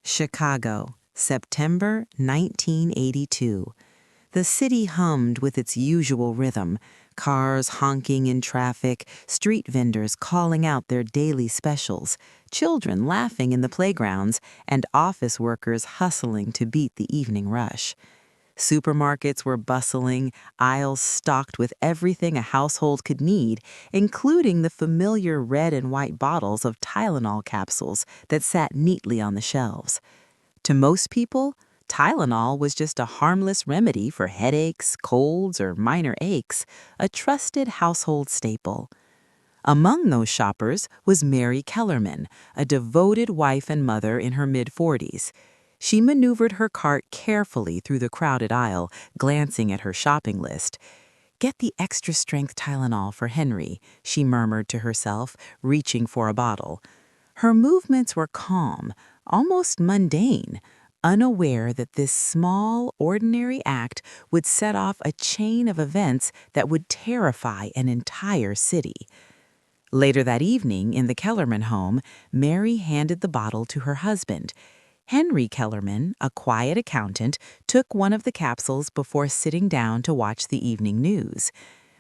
Chicago, September 1982. The city hummed with its usual rhythm, cars honking in traffic, street vendors calling out their daily specials, children laughing in the playgrounds, and office workers hustling to beat the evening rush. Supermarkets were bustling, aisles stocked with everything a household could need, including the familiar red and white bottles of Tylenol capsules that sat neatly on the shelves. To most people, Tylenol was just a harmless remedy for headaches, colds, or minor aches, a trusted household staple. Among those shoppers was Mary Kellerman, a devoted wife and mother in her mid-40s. She maneuvered her cart carefully through the crowded aisle, glancing at her shopping list. "Get the extra-strength Tylenol for Henry," she murmured to herself, reaching for a bottle. Her movements were calm, almost mundane, unaware that this small, ordinary act would set off a chain of events that would terrify an entire city. Later that evening, in the Kellerman home, Mary handed the bottle to her husband. Henry Kellerman, a quiet accountant, took one of the capsules before sitting down to watch the evening news.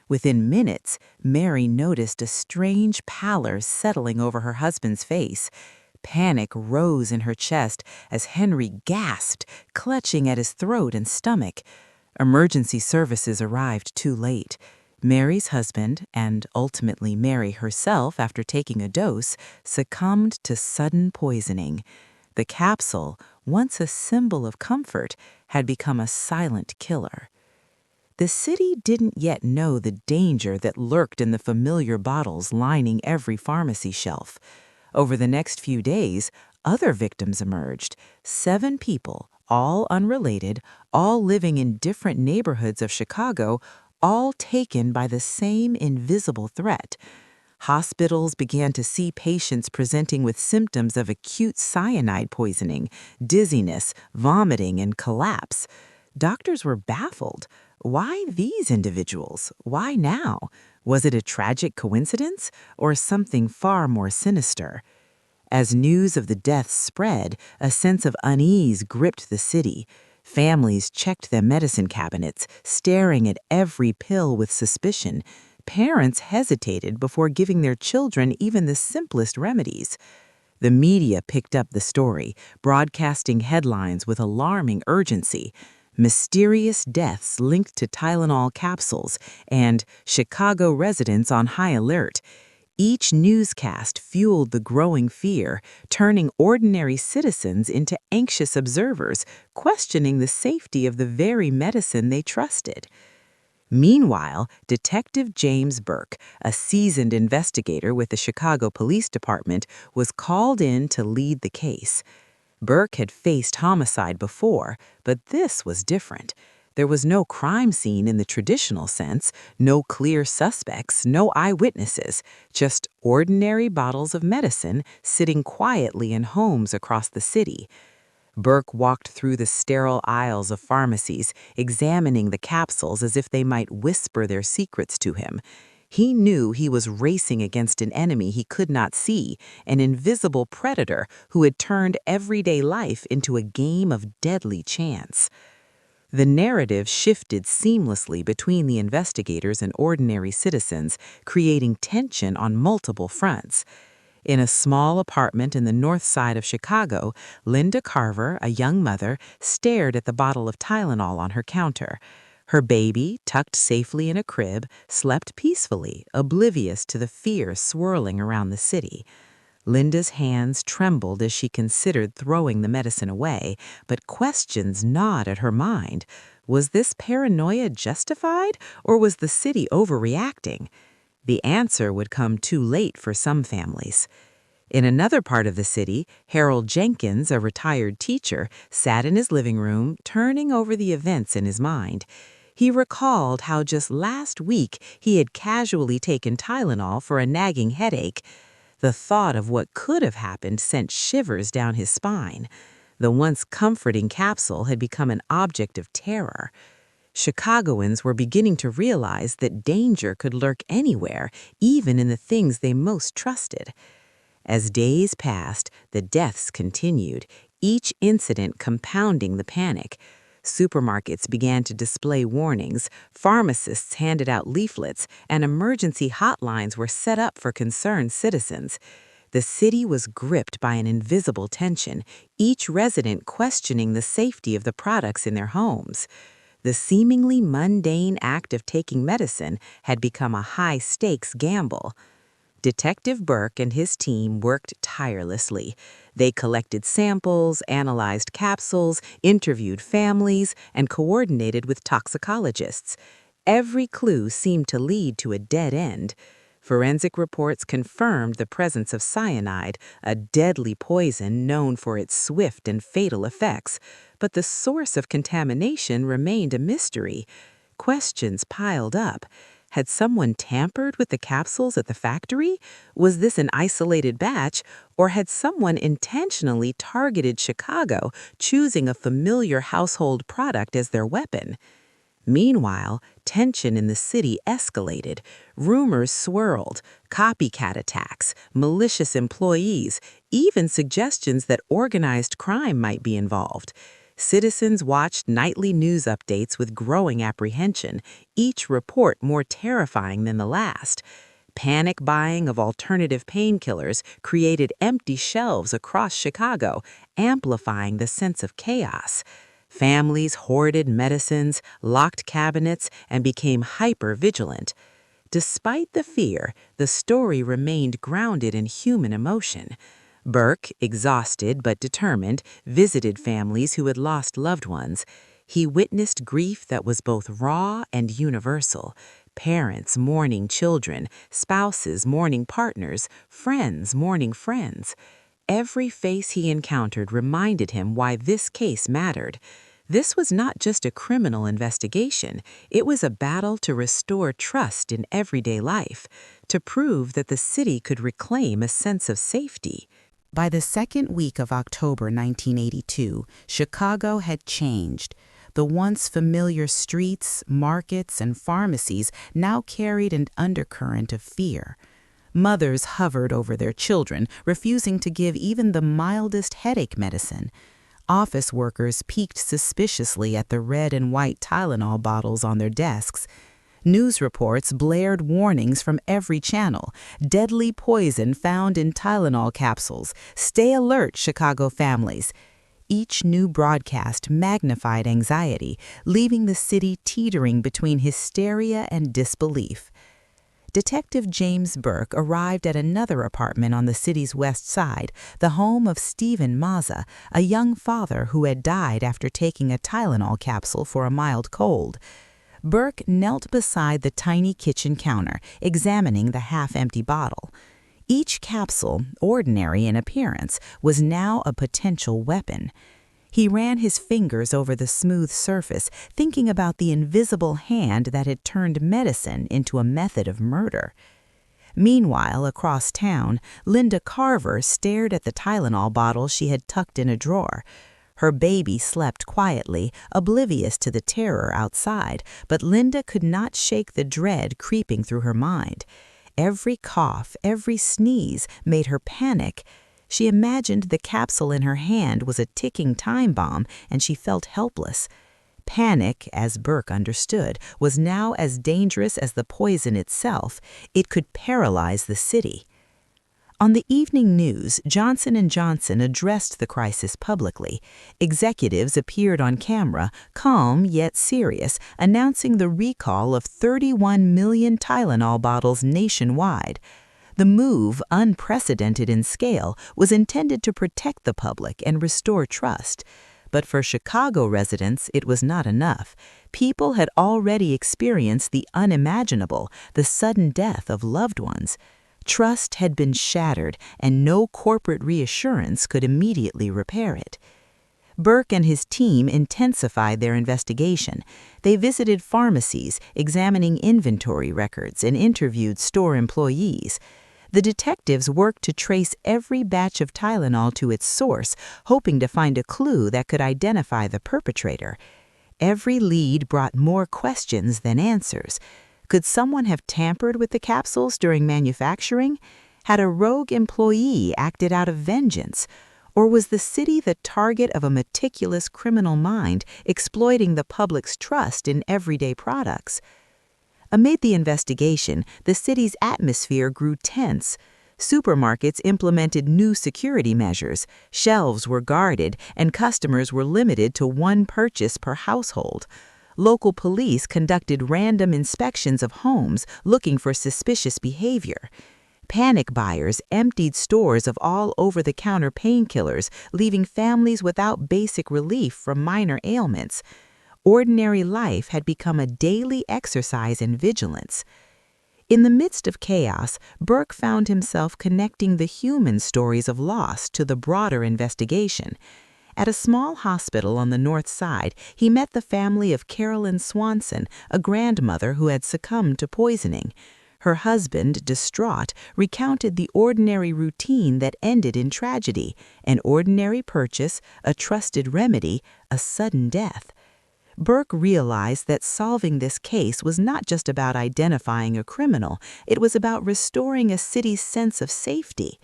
Within minutes, Mary noticed a strange pallor settling over her husband's face. Panic rose in her chest as Henry gasped, clutching at his throat and stomach. Emergency services arrived too late. Mary's husband, and ultimately Mary herself after taking a dose, succumbed to sudden poisoning. The capsule, once a symbol of comfort, had become a silent killer. The city didn't yet know the danger that lurked in the familiar bottles lining every pharmacy shelf. Over the next few days, other victims emerged. 7 people, all unrelated, all living in different neighborhoods of Chicago, all taken by the same invisible threat. Hospitals began to see patients presenting with symptoms of acute cyanide poisoning, dizziness, vomiting, and collapse. Doctors were baffled. Why these individuals? Why now? Was it a tragic coincidence or something far more sinister? As news of the deaths spread, a sense of unease gripped the city. Families checked their medicine cabinets, staring at every pill with suspicion. Parents hesitated before giving their children even the simplest remedies. The media picked up the story, broadcasting headlines with alarming urgency. "Mysterious deaths linked to Tylenol capsules" and "Chicago residents on high alert." Each newscast fueled the growing fear, turning ordinary citizens into anxious observers, questioning the safety of the very medicine they trusted. Meanwhile, Detective James Burke, a seasoned investigator with the Chicago Police Department, was called in to lead the case. Burke had faced homicide before, but this was different. There was no crime scene in the traditional sense, no clear suspects, no eyewitnesses, just ordinary bottles of medicine sitting quietly in homes across the city. Burke walked through the sterile aisles of pharmacies, examining the capsules as if they might whisper their secrets to him. He knew he was racing against an enemy he could not see, an invisible predator who had turned everyday life into a game of deadly chance. The narrative shifted seamlessly between the investigators and ordinary citizens, creating tension on multiple fronts. In a small apartment in the north side of Chicago, Linda Carver, a young mother, stared at the bottle of Tylenol on her counter. Her baby, tucked safely in a crib, slept peacefully, oblivious to the fear swirling around the city. Linda's hands trembled as she considered throwing the medicine away, but questions gnawed at her mind. Was this paranoia justified, or was the city overreacting? The answer would come too late for some families. In another part of the city, Harold Jenkins, a retired teacher, sat in his living room, turning over the events in his mind. He recalled how just last week he had casually taken Tylenol for a nagging headache. The thought of what could have happened sent shivers down his spine. The once comforting capsule had become an object of terror. Chicagoans were beginning to realize that danger could lurk anywhere, even in the things they most trusted. As days passed, the deaths continued, each incident compounding the panic. Supermarkets began to display warnings, pharmacists handed out leaflets, and emergency hotlines were set up for concerned citizens. The city was gripped by an invisible tension, each resident questioning the safety of the products in their homes. The seemingly mundane act of taking medicine had become a high-stakes gamble. Detective Burke and his team worked tirelessly. They collected samples, analyzed capsules, interviewed families, and coordinated with toxicologists. Every clue seemed to lead to a dead end. Forensic reports confirmed the presence of cyanide, a deadly poison known for its swift and fatal effects, but the source of contamination remained a mystery. Questions piled up. Had someone tampered with the capsules at the factory? Was this an isolated batch, or had someone intentionally targeted Chicago, choosing a familiar household product as their weapon? Meanwhile, tension in the city escalated. Rumors swirled, copycat attacks, malicious employees, even suggestions that organized crime might be involved. Citizens watched nightly news updates with growing apprehension, each report more terrifying than the last. Panic buying of alternative painkillers created empty shelves across Chicago, amplifying the sense of chaos. Families hoarded medicines, locked cabinets, and became hyper-vigilant. Despite the fear, the story remained grounded in human emotion. Burke, exhausted but determined, visited families who had lost loved ones. He witnessed grief that was both raw and universal. Parents mourning children, spouses mourning partners, friends mourning friends. Every face he encountered reminded him why this case mattered. This was not just a criminal investigation, it was a battle to restore trust in everyday life, to prove that the city could reclaim a sense of safety. By the second week of October 1982, Chicago had changed. The once familiar streets, markets, and pharmacies now carried an undercurrent of fear. Mothers hovered over their children, refusing to give even the mildest headache medicine. Office workers peeked suspiciously at the red and white Tylenol bottles on their desks. News reports blared warnings from every channel. Deadly poison found in Tylenol capsules. Stay alert, Chicago families. Each new broadcast magnified anxiety, leaving the city teetering between hysteria and disbelief. Detective James Burke arrived at another apartment on the city's west side, the home of Stephen Mazza, a young father who had died after taking a Tylenol capsule for a mild cold. Burke knelt beside the tiny kitchen counter, examining the half-empty bottle. Each capsule, ordinary in appearance, was now a potential weapon. He ran his fingers over the smooth surface, thinking about the invisible hand that had turned medicine into a method of murder. Meanwhile, across town, Linda Carver stared at the Tylenol bottle she had tucked in a drawer. Her baby slept quietly, oblivious to the terror outside, but Linda could not shake the dread creeping through her mind. Every cough, every sneeze made her panic. She imagined the capsule in her hand was a ticking time bomb, and she felt helpless. Panic, as Burke understood, was now as dangerous as the poison itself. It could paralyze the city. On the evening news, Johnson & Johnson addressed the crisis publicly. Executives appeared on camera, calm yet serious, announcing the recall of 31 million Tylenol bottles nationwide. The move, unprecedented in scale, was intended to protect the public and restore trust. But for Chicago residents, it was not enough. People had already experienced the unimaginable, the sudden death of loved ones. Trust had been shattered, and no corporate reassurance could immediately repair it. Burke and his team intensified their investigation. They visited pharmacies, examining inventory records, and interviewed store employees. The detectives worked to trace every batch of Tylenol to its source, hoping to find a clue that could identify the perpetrator. Every lead brought more questions than answers. Could someone have tampered with the capsules during manufacturing? Had a rogue employee acted out of vengeance? Or was the city the target of a meticulous criminal mind exploiting the public's trust in everyday products? Amid the investigation, the city's atmosphere grew tense. Supermarkets implemented new security measures, shelves were guarded, and customers were limited to one purchase per household. Local police conducted random inspections of homes looking for suspicious behavior. Panic buyers emptied stores of all over-the-counter painkillers, leaving families without basic relief from minor ailments. Ordinary life had become a daily exercise in vigilance. In the midst of chaos, Burke found himself connecting the human stories of loss to the broader investigation. At a small hospital on the North Side, he met the family of Carolyn Swanson, a grandmother who had succumbed to poisoning. Her husband, distraught, recounted the ordinary routine that ended in tragedy: an ordinary purchase, a trusted remedy, a sudden death. Burke realized that solving this case was not just about identifying a criminal, it was about restoring a city's sense of safety.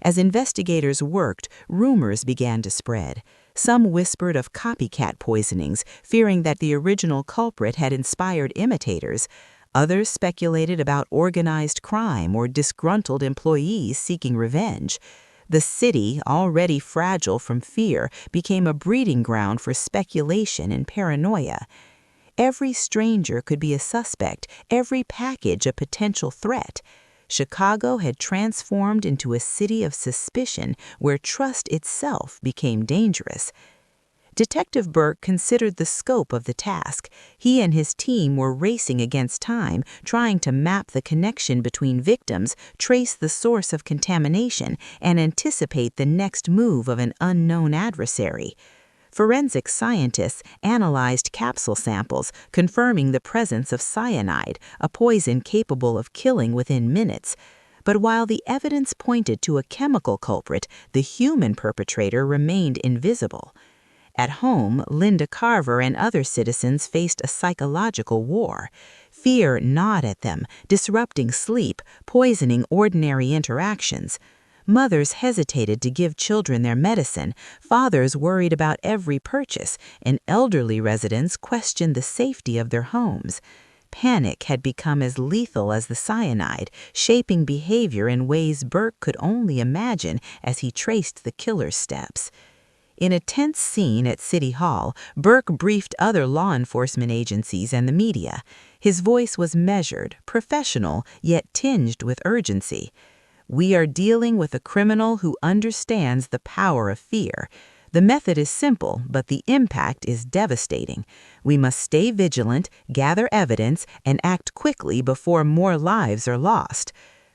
As investigators worked, rumors began to spread. Some whispered of copycat poisonings, fearing that the original culprit had inspired imitators. Others speculated about organized crime or disgruntled employees seeking revenge. The city, already fragile from fear, became a breeding ground for speculation and paranoia. Every stranger could be a suspect, every package a potential threat. Chicago had transformed into a city of suspicion where trust itself became dangerous. Detective Burke considered the scope of the task. He and his team were racing against time, trying to map the connection between victims, trace the source of contamination, and anticipate the next move of an unknown adversary. Forensic scientists analyzed capsule samples, confirming the presence of cyanide, a poison capable of killing within minutes. But while the evidence pointed to a chemical culprit, the human perpetrator remained invisible. At home, Linda Carver and other citizens faced a psychological war. Fear gnawed at them, disrupting sleep, poisoning ordinary interactions. Mothers hesitated to give children their medicine, fathers worried about every purchase, and elderly residents questioned the safety of their homes. Panic had become as lethal as the cyanide, shaping behavior in ways Burke could only imagine as he traced the killer's steps. In a tense scene at City Hall, Burke briefed other law enforcement agencies and the media. His voice was measured, professional, yet tinged with urgency. "We are dealing with a criminal who understands the power of fear. The method is simple, but the impact is devastating. We must stay vigilant, gather evidence, and act quickly before more lives are lost."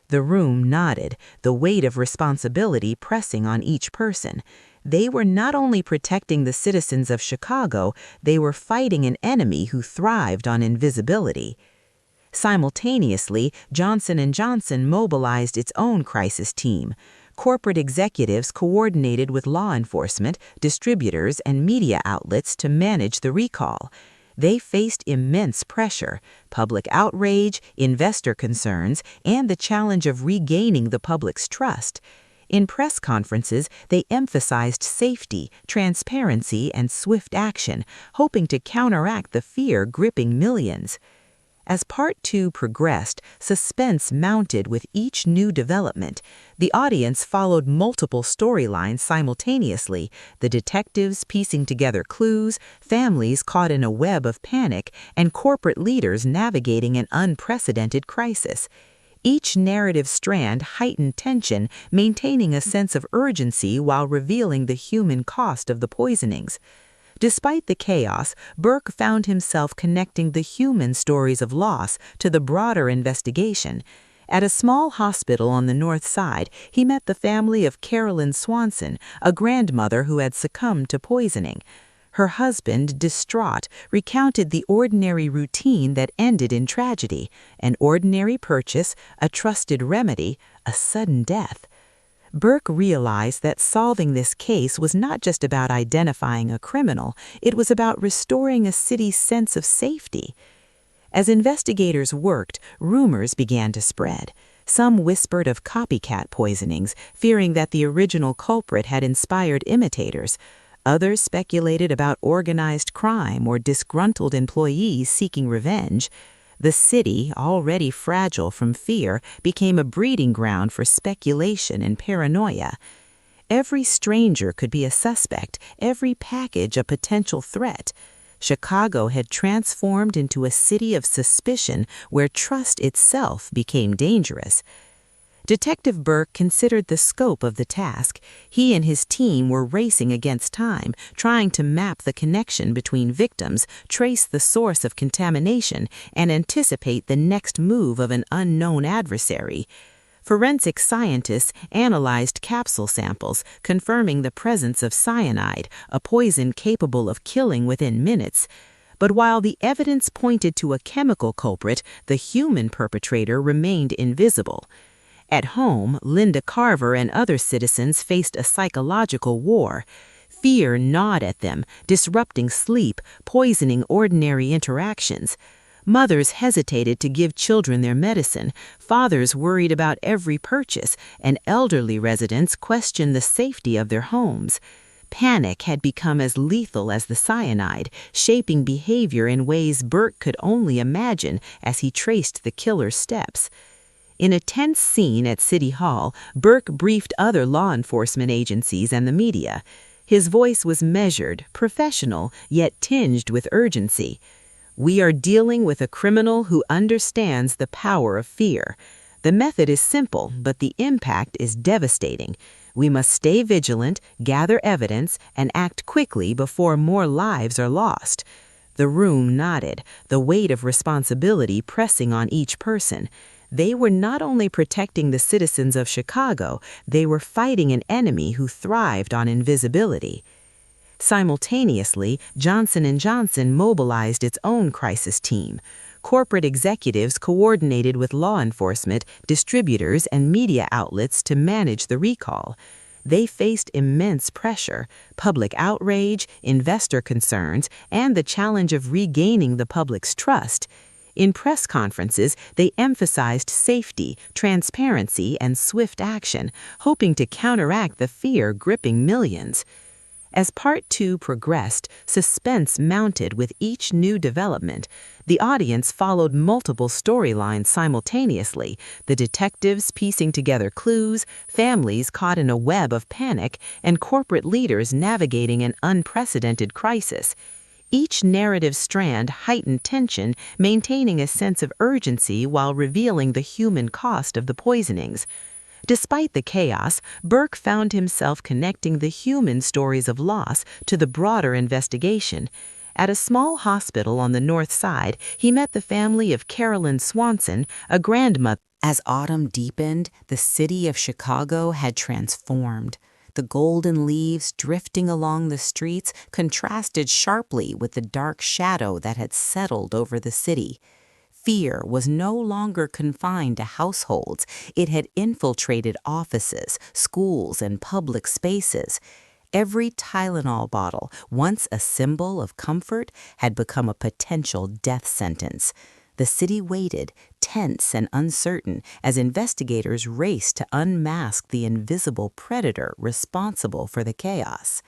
The room nodded, the weight of responsibility pressing on each person. They were not only protecting the citizens of Chicago, they were fighting an enemy who thrived on invisibility. Simultaneously, Johnson & Johnson mobilized its own crisis team. Corporate executives coordinated with law enforcement, distributors, and media outlets to manage the recall. They faced immense pressure: public outrage, investor concerns, and the challenge of regaining the public's trust. In press conferences, they emphasized safety, transparency, and swift action, hoping to counteract the fear gripping millions. As Part 2 progressed, suspense mounted with each new development. The audience followed multiple storylines simultaneously, the detectives piecing together clues, families caught in a web of panic, and corporate leaders navigating an unprecedented crisis. Each narrative strand heightened tension, maintaining a sense of urgency while revealing the human cost of the poisonings. Despite the chaos, Burke found himself connecting the human stories of loss to the broader investigation. At a small hospital on the North Side, he met the family of Carolyn Swanson, a grandmother who had succumbed to poisoning. Her husband, distraught, recounted the ordinary routine that ended in tragedy: an ordinary purchase, a trusted remedy, a sudden death. Burke realized that solving this case was not just about identifying a criminal, it was about restoring a city's sense of safety. As investigators worked, rumors began to spread. Some whispered of copycat poisonings, fearing that the original culprit had inspired imitators. Others speculated about organized crime or disgruntled employees seeking revenge. The city, already fragile from fear, became a breeding ground for speculation and paranoia. Every stranger could be a suspect, every package a potential threat. Chicago had transformed into a city of suspicion where trust itself became dangerous. Detective Burke considered the scope of the task. He and his team were racing against time, trying to map the connection between victims, trace the source of contamination, and anticipate the next move of an unknown adversary. Forensic scientists analyzed capsule samples, confirming the presence of cyanide, a poison capable of killing within minutes. But while the evidence pointed to a chemical culprit, the human perpetrator remained invisible. At home, Linda Carver and other citizens faced a psychological war. Fear gnawed at them, disrupting sleep, poisoning ordinary interactions. Mothers hesitated to give children their medicine, fathers worried about every purchase, and elderly residents questioned the safety of their homes. Panic had become as lethal as the cyanide, shaping behavior in ways Burke could only imagine as he traced the killer's steps. In a tense scene at City Hall, Burke briefed other law enforcement agencies and the media. His voice was measured, professional, yet tinged with urgency. "We are dealing with a criminal who understands the power of fear. The method is simple, but the impact is devastating. We must stay vigilant, gather evidence, and act quickly before more lives are lost." The room nodded, the weight of responsibility pressing on each person. They were not only protecting the citizens of Chicago, they were fighting an enemy who thrived on invisibility. Simultaneously, Johnson & Johnson mobilized its own crisis team. Corporate executives coordinated with law enforcement, distributors, and media outlets to manage the recall. They faced immense pressure, public outrage, investor concerns, and the challenge of regaining the public's trust. In press conferences, they emphasized safety, transparency, and swift action, hoping to counteract the fear gripping millions. As Part 2 progressed, suspense mounted with each new development. The audience followed multiple storylines simultaneously, the detectives piecing together clues, families caught in a web of panic, and corporate leaders navigating an unprecedented crisis. Each narrative strand heightened tension, maintaining a sense of urgency while revealing the human cost of the poisonings. Despite the chaos, Burke found himself connecting the human stories of loss to the broader investigation. At a small hospital on the North Side, he met the family of Carolyn Swanson, a grandmother. As autumn deepened, the city of Chicago had transformed. The golden leaves drifting along the streets contrasted sharply with the dark shadow that had settled over the city. Fear was no longer confined to households. It had infiltrated offices, schools, and public spaces. Every Tylenol bottle, once a symbol of comfort, had become a potential death sentence. The city waited, tense and uncertain, as investigators raced to unmask the invisible predator responsible for the chaos.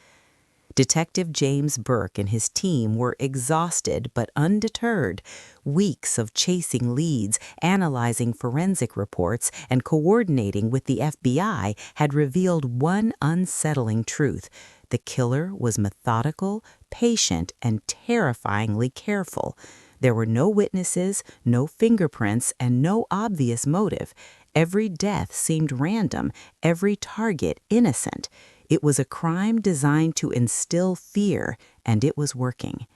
Detective James Burke and his team were exhausted but undeterred. Weeks of chasing leads, analyzing forensic reports, and coordinating with the FBI had revealed one unsettling truth. The killer was methodical, patient, and terrifyingly careful. There were no witnesses, no fingerprints, and no obvious motive. Every death seemed random, every target innocent. It was a crime designed to instill fear, and it was working.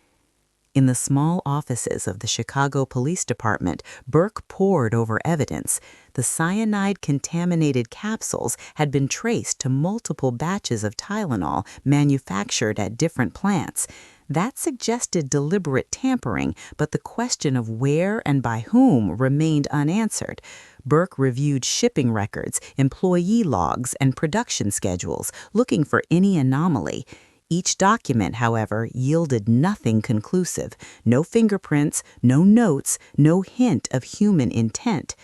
In the small offices of the Chicago Police Department, Burke pored over evidence. The cyanide-contaminated capsules had been traced to multiple batches of Tylenol manufactured at different plants. That suggested deliberate tampering, but the question of where and by whom remained unanswered. Burke reviewed shipping records, employee logs, and production schedules, looking for any anomaly. Each document, however, yielded nothing conclusive. No fingerprints, no notes, no hint of human intent.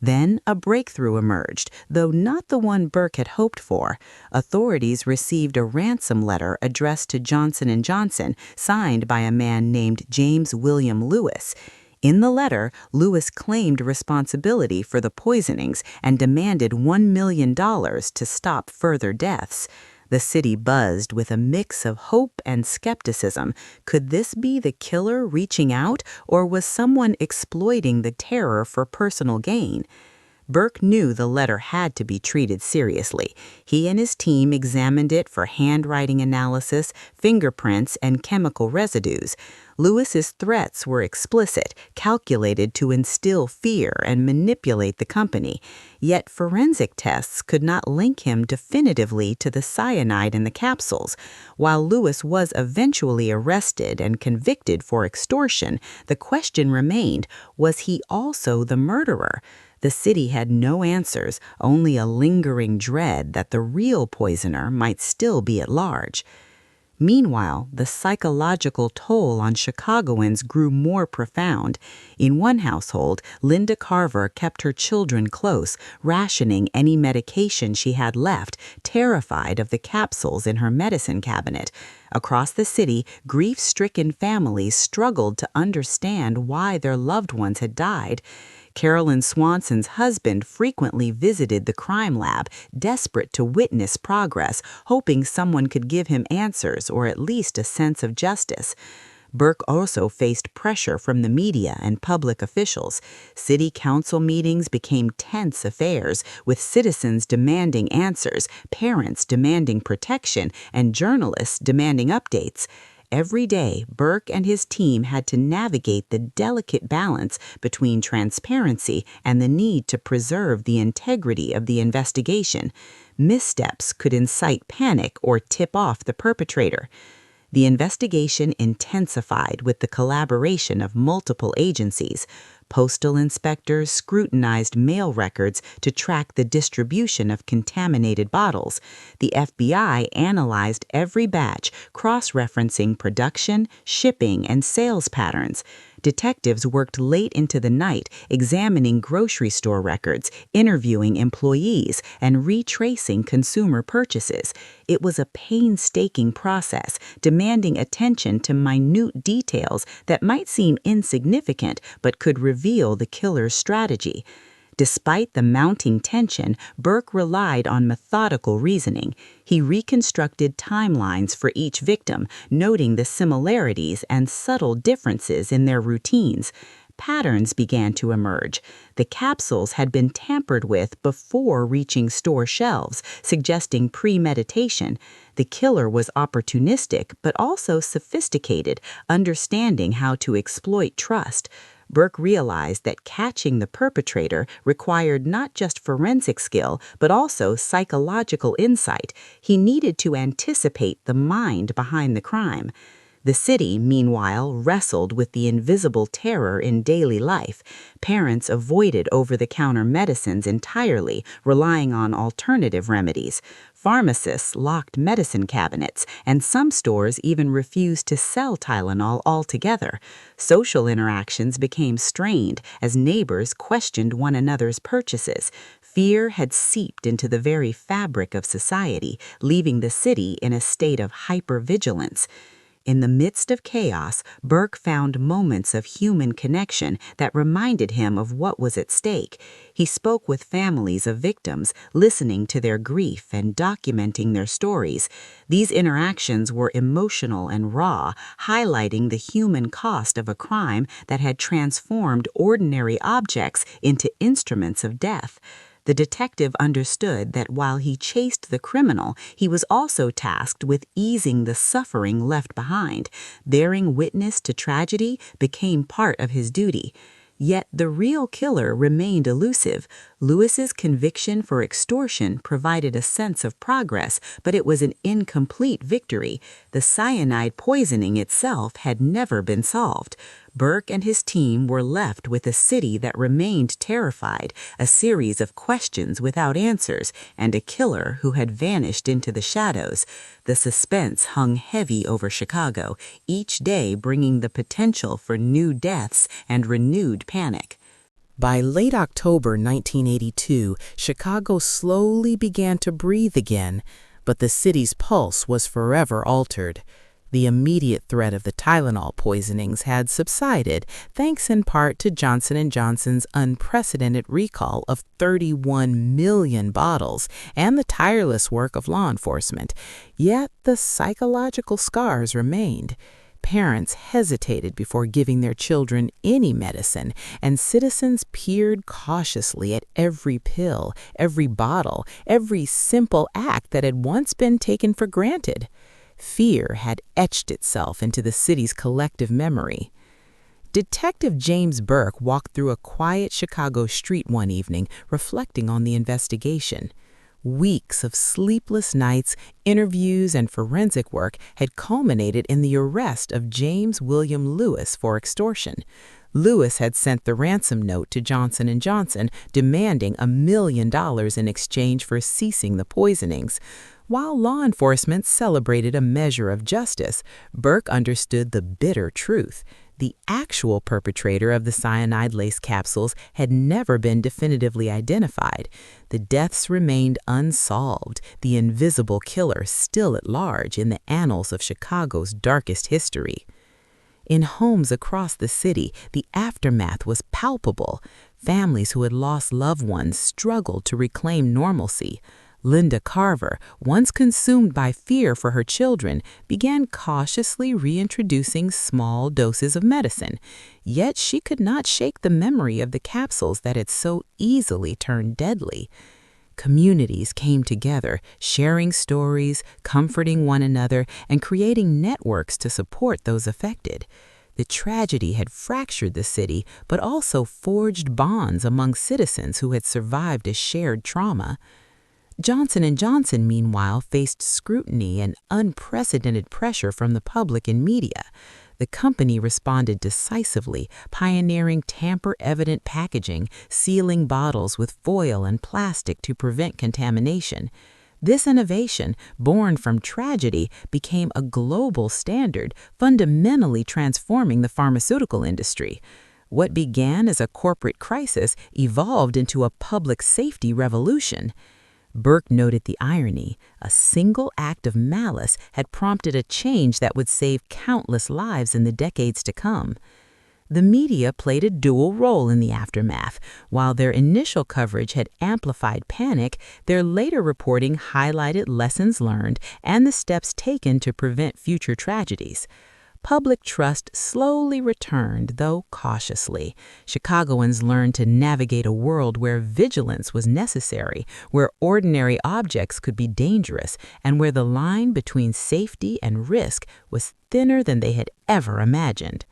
Then a breakthrough emerged, though not the one Burke had hoped for. Authorities received a ransom letter addressed to Johnson & Johnson, signed by a man named James William Lewis. In the letter, Lewis claimed responsibility for the poisonings and demanded $1 million to stop further deaths. The city buzzed with a mix of hope and skepticism. Could this be the killer reaching out, or was someone exploiting the terror for personal gain? Burke knew the letter had to be treated seriously. He and his team examined it for handwriting analysis, fingerprints, and chemical residues. Lewis's threats were explicit, calculated to instill fear and manipulate the company. Yet forensic tests could not link him definitively to the cyanide in the capsules. While Lewis was eventually arrested and convicted for extortion, the question remained, was he also the murderer? The city had no answers, only a lingering dread that the real poisoner might still be at large. Meanwhile, the psychological toll on Chicagoans grew more profound. In one household, Linda Carver kept her children close, rationing any medication she had left, terrified of the capsules in her medicine cabinet. Across the city, grief-stricken families struggled to understand why their loved ones had died. Carolyn Swanson's husband frequently visited the crime lab, desperate to witness progress, hoping someone could give him answers or at least a sense of justice. Burke also faced pressure from the media and public officials. City council meetings became tense affairs, with citizens demanding answers, parents demanding protection, and journalists demanding updates. Every day, Burke and his team had to navigate the delicate balance between transparency and the need to preserve the integrity of the investigation. Missteps could incite panic or tip off the perpetrator. The investigation intensified with the collaboration of multiple agencies. Postal inspectors scrutinized mail records to track the distribution of contaminated bottles. The FBI analyzed every batch, cross-referencing production, shipping, and sales patterns. Detectives worked late into the night, examining grocery store records, interviewing employees, and retracing consumer purchases. It was a painstaking process, demanding attention to minute details that might seem insignificant but could reveal the killer's strategy. Despite the mounting tension, Burke relied on methodical reasoning. He reconstructed timelines for each victim, noting the similarities and subtle differences in their routines. Patterns began to emerge. The capsules had been tampered with before reaching store shelves, suggesting premeditation. The killer was opportunistic, but also sophisticated, understanding how to exploit trust. Burke realized that catching the perpetrator required not just forensic skill, but also psychological insight. He needed to anticipate the mind behind the crime. The city, meanwhile, wrestled with the invisible terror in daily life. Parents avoided over-the-counter medicines entirely, relying on alternative remedies. Pharmacists locked medicine cabinets, and some stores even refused to sell Tylenol altogether. Social interactions became strained as neighbors questioned one another's purchases. Fear had seeped into the very fabric of society, leaving the city in a state of hypervigilance. In the midst of chaos, Burke found moments of human connection that reminded him of what was at stake. He spoke with families of victims, listening to their grief and documenting their stories. These interactions were emotional and raw, highlighting the human cost of a crime that had transformed ordinary objects into instruments of death. The detective understood that while he chased the criminal, he was also tasked with easing the suffering left behind. Bearing witness to tragedy became part of his duty. Yet the real killer remained elusive. Lewis's conviction for extortion provided a sense of progress, but it was an incomplete victory. The cyanide poisoning itself had never been solved. Burke and his team were left with a city that remained terrified, a series of questions without answers, and a killer who had vanished into the shadows. The suspense hung heavy over Chicago, each day bringing the potential for new deaths and renewed panic. By late October 1982, Chicago slowly began to breathe again, but the city's pulse was forever altered. The immediate threat of the Tylenol poisonings had subsided, thanks in part to Johnson & Johnson's unprecedented recall of 31 million bottles and the tireless work of law enforcement. Yet the psychological scars remained. Parents hesitated before giving their children any medicine, and citizens peered cautiously at every pill, every bottle, every simple act that had once been taken for granted. Fear had etched itself into the city's collective memory. Detective James Burke walked through a quiet Chicago street one evening, reflecting on the investigation. Weeks of sleepless nights, interviews, and forensic work had culminated in the arrest of James William Lewis for extortion. Lewis had sent the ransom note to Johnson & Johnson demanding $1 million in exchange for ceasing the poisonings. While law enforcement celebrated a measure of justice, Burke understood the bitter truth. The actual perpetrator of the cyanide-laced capsules had never been definitively identified. The deaths remained unsolved, the invisible killer still at large in the annals of Chicago's darkest history. In homes across the city, the aftermath was palpable. Families who had lost loved ones struggled to reclaim normalcy. Linda Carver, once consumed by fear for her children, began cautiously reintroducing small doses of medicine. Yet she could not shake the memory of the capsules that had so easily turned deadly. Communities came together, sharing stories, comforting one another, and creating networks to support those affected. The tragedy had fractured the city, but also forged bonds among citizens who had survived a shared trauma. Johnson & Johnson, meanwhile, faced scrutiny and unprecedented pressure from the public and media. The company responded decisively, pioneering tamper-evident packaging, sealing bottles with foil and plastic to prevent contamination. This innovation, born from tragedy, became a global standard, fundamentally transforming the pharmaceutical industry. What began as a corporate crisis evolved into a public safety revolution. Burke noted the irony. A single act of malice had prompted a change that would save countless lives in the decades to come. The media played a dual role in the aftermath. While their initial coverage had amplified panic, their later reporting highlighted lessons learned and the steps taken to prevent future tragedies. Public trust slowly returned, though cautiously. Chicagoans learned to navigate a world where vigilance was necessary, where ordinary objects could be dangerous, and where the line between safety and risk was thinner than they had ever imagined.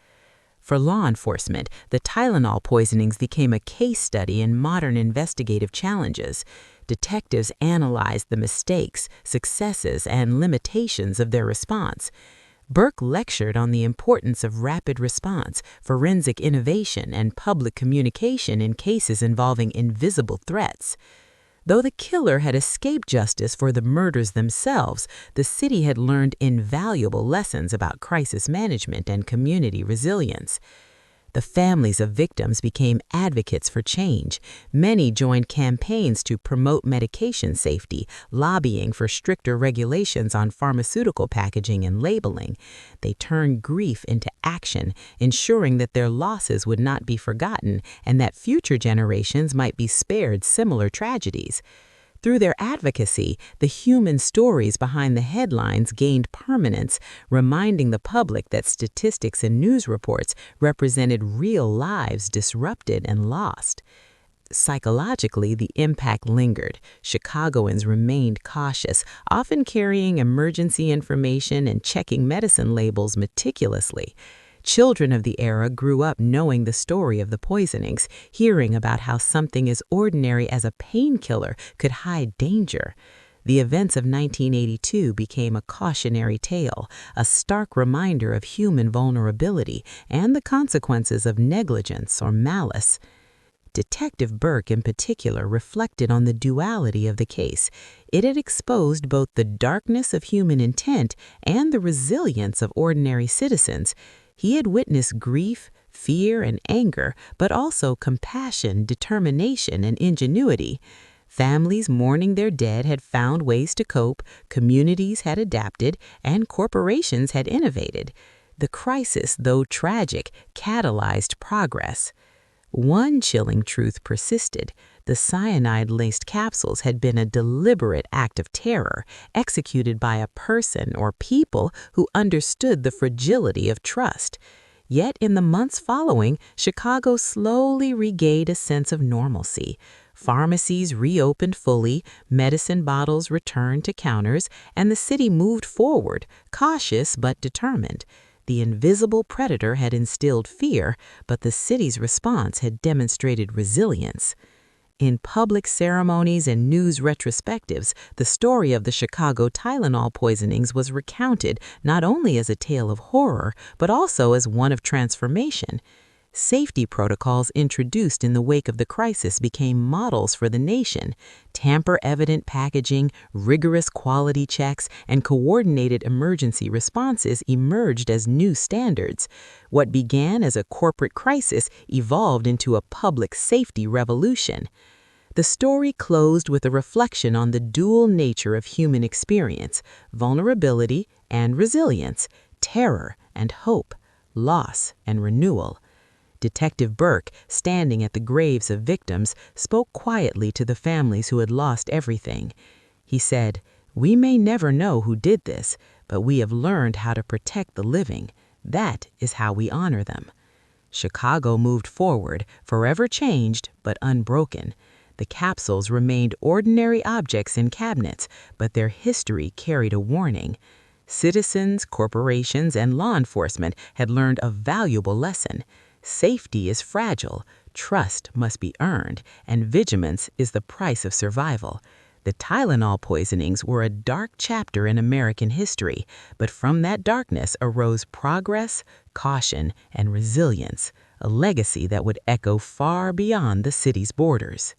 For law enforcement, the Tylenol poisonings became a case study in modern investigative challenges. Detectives analyzed the mistakes, successes, and limitations of their response. Burke lectured on the importance of rapid response, forensic innovation, and public communication in cases involving invisible threats. Though the killer had escaped justice for the murders themselves, the city had learned invaluable lessons about crisis management and community resilience. The families of victims became advocates for change. Many joined campaigns to promote medication safety, lobbying for stricter regulations on pharmaceutical packaging and labeling. They turned grief into action, ensuring that their losses would not be forgotten and that future generations might be spared similar tragedies. Through their advocacy, the human stories behind the headlines gained permanence, reminding the public that statistics and news reports represented real lives disrupted and lost. Psychologically, the impact lingered. Chicagoans remained cautious, often carrying emergency information and checking medicine labels meticulously. Children of the era grew up knowing the story of the poisonings, hearing about how something as ordinary as a painkiller could hide danger. The events of 1982 became a cautionary tale, a stark reminder of human vulnerability and the consequences of negligence or malice. Detective Burke, in particular, reflected on the duality of the case. It had exposed both the darkness of human intent and the resilience of ordinary citizens. He had witnessed grief, fear and anger, but also compassion, determination, and ingenuity. Families mourning their dead had found ways to cope, communities had adapted, and corporations had innovated. The crisis, though tragic, catalyzed progress. One chilling truth persisted. The cyanide-laced capsules had been a deliberate act of terror, executed by a person or people who understood the fragility of trust. Yet in the months following, Chicago slowly regained a sense of normalcy. Pharmacies reopened fully, medicine bottles returned to counters, and the city moved forward, cautious but determined. The invisible predator had instilled fear, but the city's response had demonstrated resilience. In public ceremonies and news retrospectives, the story of the Chicago Tylenol poisonings was recounted not only as a tale of horror, but also as one of transformation. Safety protocols introduced in the wake of the crisis became models for the nation. Tamper-evident packaging, rigorous quality checks, and coordinated emergency responses emerged as new standards. What began as a corporate crisis evolved into a public safety revolution. The story closed with a reflection on the dual nature of human experience, vulnerability and resilience, terror and hope, loss and renewal. Detective Burke, standing at the graves of victims, spoke quietly to the families who had lost everything. He said, "We may never know who did this, but we have learned how to protect the living. That is how we honor them." Chicago moved forward, forever changed but unbroken. The capsules remained ordinary objects in cabinets, but their history carried a warning. Citizens, corporations, and law enforcement had learned a valuable lesson. Safety is fragile, trust must be earned, and vigilance is the price of survival. The Tylenol poisonings were a dark chapter in American history, but from that darkness arose progress, caution, and resilience, a legacy that would echo far beyond the city's borders.